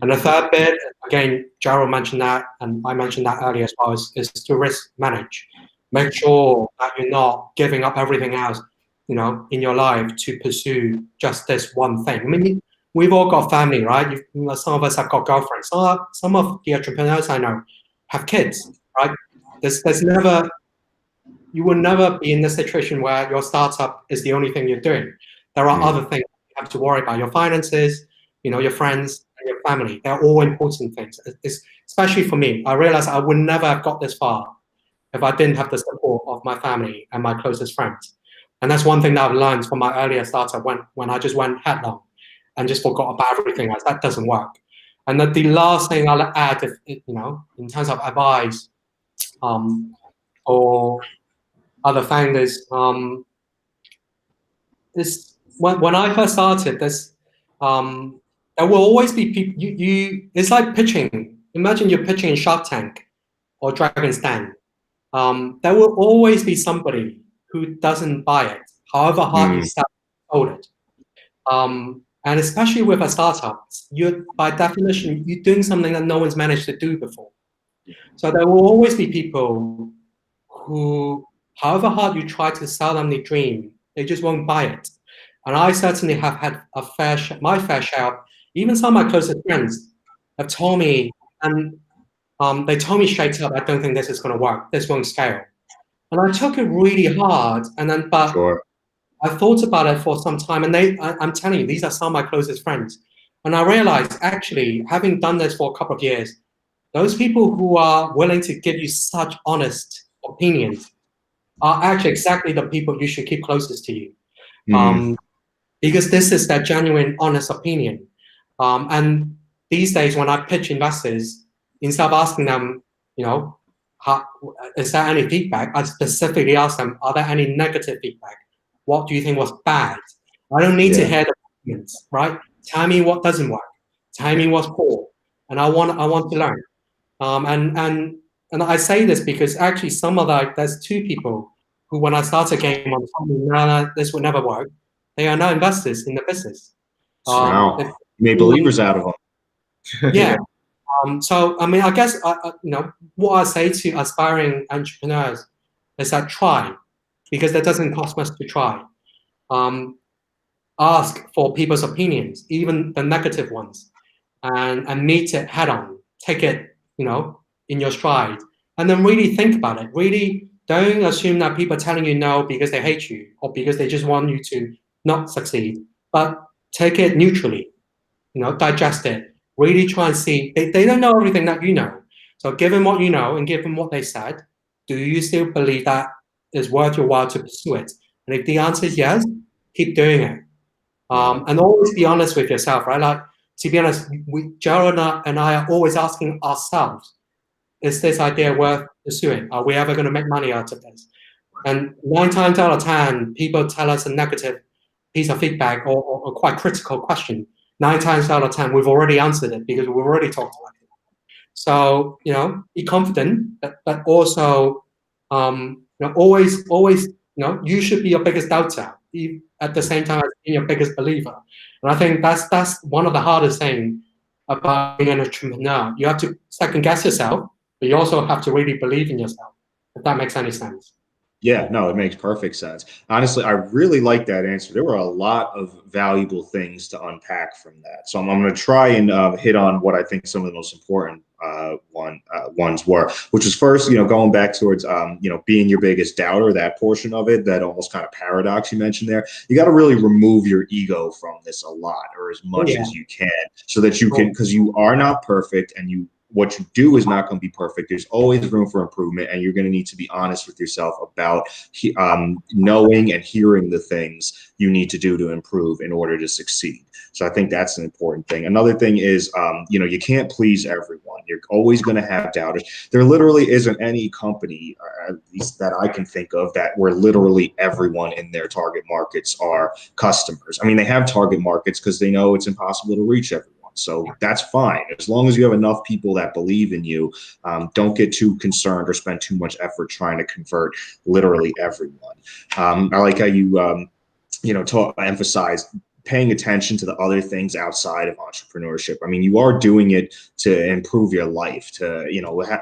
And the third bit, again, Gerald mentioned that, and I mentioned that earlier as well, is to risk manage. Make sure that you're not giving up everything else, in your life to pursue just this one thing. I mean, we've all got family, right? Some of us have got girlfriends. Some of the entrepreneurs I know have kids, right? There's never, you will never be in the situation where your startup is the only thing you're doing. There are other things you have to worry about. Your finances, your friends, and your family. They're all important things. It's, especially for me. I realized I would never have got this far if I didn't have the support of my family and my closest friends. And that's one thing that I've learned from my earlier startup when I just went headlong and just forgot about everything else. That doesn't work. And the last thing I'll add, in terms of advice, or other founders, this when I first started this, there will always be people. It's like pitching. Imagine you're pitching in Shark Tank or Dragon's Den. There will always be somebody who doesn't buy it, however hard you sell folded. And especially with a startup, you're by definition you're doing something that no one's managed to do before. So there will always be people who, however hard you try to sell them the dream, they just won't buy it. And I certainly have had my fair share. Even some of my closest friends have told me, and they told me straight up, I don't think this is going to work. This won't scale. And I took it really hard. And then, but Sure. I thought about it for some time. And I'm telling you, these are some of my closest friends. And I realized, actually, having done this for a couple of years, those people who are willing to give you such honest opinions are actually exactly the people you should keep closest to you. Because this is their genuine, honest opinion. And these days, when I pitch investors, instead of asking them, you know, is there any feedback, I specifically ask them, are there any negative feedback? What do you think was bad? I don't need to hear the opinions, right? Tell me what doesn't work. Tell me what's poor, and I want to learn. And I say this because actually there's two people who, when I started GameOn, told me, no, this would never work. They are now investors in the business. Wow. You made believers out of them. Yeah. So, I mean, I guess, what I say to aspiring entrepreneurs is that try, because that doesn't cost much to try. Ask for people's opinions, even the negative ones, and meet it head on. Take it, in your stride, and then really think about it. Really don't assume that people are telling you no because they hate you or because they just want you to not succeed, but take it neutrally, digest it, really try and see. They don't know everything that you know. So give them what you know and give them what they said. Do you still believe that is worth your while to pursue it? And if the answer is yes, keep doing it. And always be honest with yourself, right? Like, to be honest, Gerald and I are always asking ourselves, is this idea worth pursuing? Are we ever going to make money out of this? And 9 times out of 10, people tell us a negative piece of feedback or a quite critical question. 9 times out of 10, we've already answered it because we've already talked about it. So, be confident, but also, always, you should be your biggest doubter at the same time as being your biggest believer. And I think that's one of the hardest things about being an entrepreneur. You have to second guess yourself, but you also have to really believe in yourself, if that makes any sense. Yeah, no, it makes perfect sense. Honestly, I really like that answer. There were a lot of valuable things to unpack from that. So I'm going to try and hit on what I think some of the most important ones were, which was first, going back towards, being your biggest doubter, that portion of it, that almost kind of paradox you mentioned there. You got to really remove your ego from this a lot, or as much as you can, so that you can, because you are not perfect, and what you do is not going to be perfect. There's always room for improvement, and you're going to need to be honest with yourself about knowing and hearing the things you need to do to improve in order to succeed. So I think that's an important thing. Another thing is, you can't please everyone. You're always going to have doubters. There literally isn't any company, at least that I can think of, where literally everyone in their target markets are customers. I mean, they have target markets because they know it's impossible to reach everyone. So that's fine. As long as you have enough people that believe in you, don't get too concerned or spend too much effort trying to convert literally everyone. I like how you, emphasized paying attention to the other things outside of entrepreneurship. I mean, you are doing it to improve your life, to,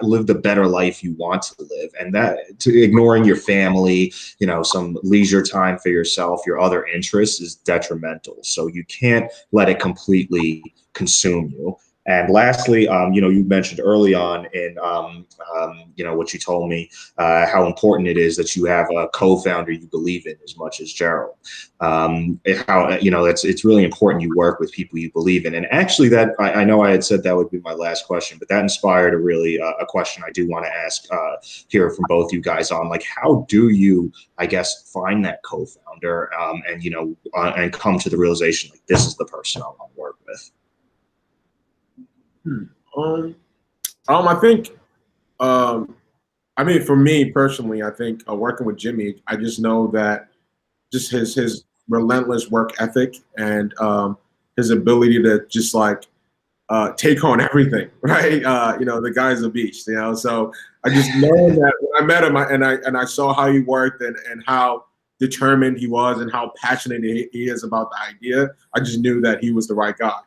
live the better life you want to live. And that, to ignoring your family, some leisure time for yourself, your other interests, is detrimental. So you can't let it completely consume you. And lastly, you mentioned early on in, what you told me, how important it is that you have a co-founder you believe in as much as Gerald. It's really important you work with people you believe in. And actually, that I know I had said that would be my last question, but that inspired a question I do want to ask here from both you guys on, like, how do you, I guess, find that co-founder and come to the realization, like, this is the person I want to work with? I think, for me personally, I think working with Jimmy, I just know that just his relentless work ethic and his ability to just take on everything, right? The guy's a beast, so I just know that when I met him and I saw how he worked and how determined he was and how passionate he is about the idea, I just knew that he was the right guy.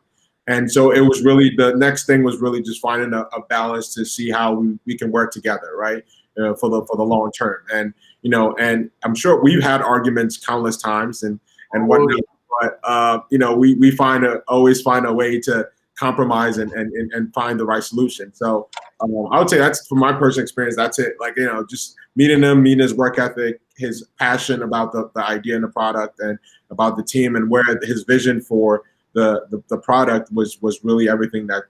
And so it was really, the next thing was really just finding a balance to see how we can work together, right, for the long term. And and I'm sure we've had arguments countless times and whatnot, but we always find a way to compromise and find the right solution. So I would say that's, from my personal experience, that's it. Like, just meeting him, meeting his work ethic, his passion about the idea and the product and about the team, and where his vision for the product was really everything that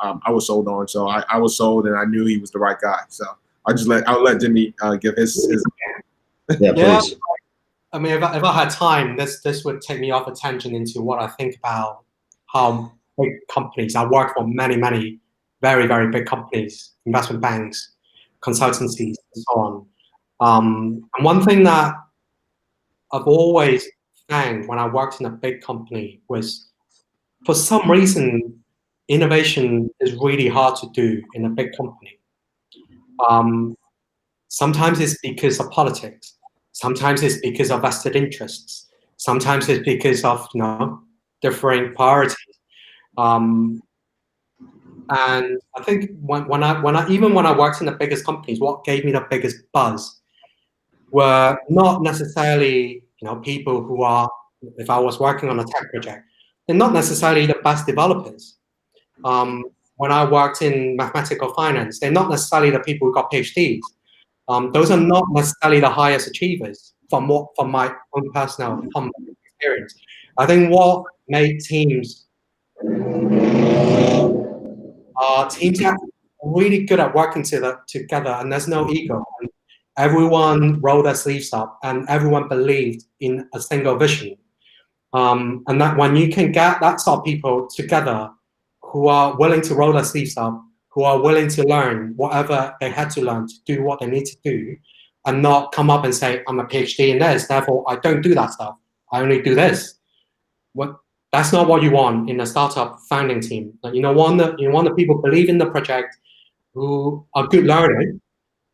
I was sold on. So I was sold, and I knew he was the right guy. So I'll let Jimmy give his. Yeah, please. I mean, if I had time, this would take me off a tangent into what I think about how big companies. I work for many very, very big companies, investment banks, consultancies, and so on. And one thing that I've always found when I worked in a big company was, for some reason, innovation is really hard to do in a big company. Sometimes it's because of politics. Sometimes it's because of vested interests. Sometimes it's because of differing priorities. And I think when I worked in the biggest companies, what gave me the biggest buzz were not necessarily people who are, if I was working on a tech project, they're not necessarily the best developers. When I worked in mathematical finance, they're not necessarily the people who got PhDs. Those are not necessarily the highest achievers from my own personal experience. I think what made teams are really good at working together, and there's no ego. And everyone rolled their sleeves up, and everyone believed in a single vision. And that when you can get that sort of people together who are willing to roll their sleeves up, who are willing to learn whatever they had to learn to do what they need to do, and not come up and say, I'm a PhD in this, therefore I don't do that stuff. I only do this. That's not what you want in a startup founding team. Like, you want the people who believe in the project, who are good learners,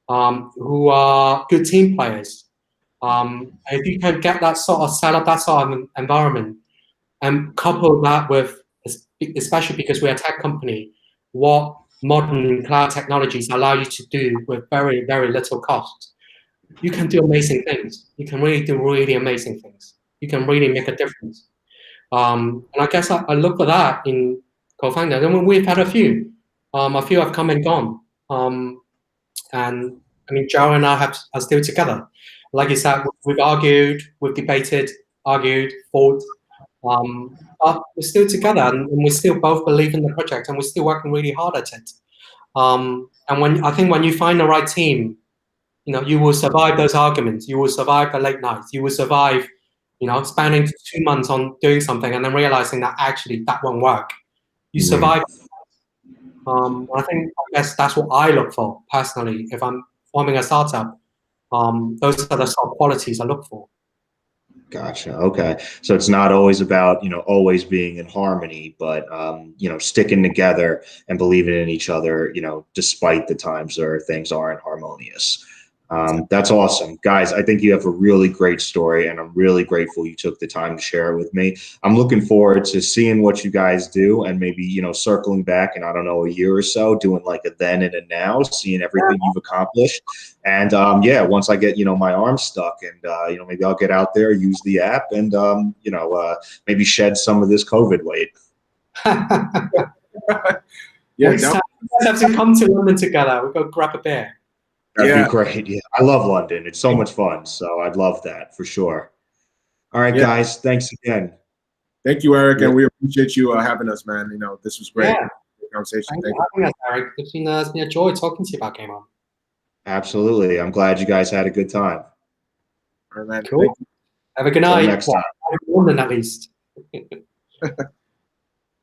who are good team players. If you can get that sort of setup, that sort of environment, and couple that with, especially because we're a tech company, what modern cloud technologies allow you to do with very, very little cost, you can do amazing things. You can really do really amazing things. You can really make a difference. And I guess I look for that in co-founders. And we've had a few. A few have come and gone. And I mean, Joe and I are still together. Like you said, we've argued, we've debated, fought. But we're still together, and we still both believe in the project, and we're still working really hard at it. And I think when you find the right team, you will survive those arguments. You will survive the late nights. You will survive, spending 2 months on doing something and then realizing that actually that won't work. You survive. I guess that's what I look for personally. If I'm forming a startup, those are the sort of qualities I look for. Gotcha. Okay. So it's not always about, always being in harmony, but, sticking together and believing in each other, despite the times where things aren't harmonious. That's awesome. Guys, I think you have a really great story, and I'm really grateful you took the time to share it with me. I'm looking forward to seeing what you guys do, and maybe, circling back in, I don't know, a year or so, doing like a then and a now, seeing everything you've accomplished. And once I get, my arm stuck, and, maybe I'll get out there, use the app, and, maybe shed some of this COVID weight. Yeah, we have to come to London together. We'll go grab a beer. That'd be great. Yeah, I love London. It's so much fun. So I'd love that for sure. All right, guys. Thanks again. Thank you, Eric, and we appreciate you having us, man. This was great conversation. Thank you for having us, Eric. It's been a joy talking to you about GameOn. Absolutely. I'm glad you guys had a good time. All right, man. Cool. Have a good night. Next time. London, at least.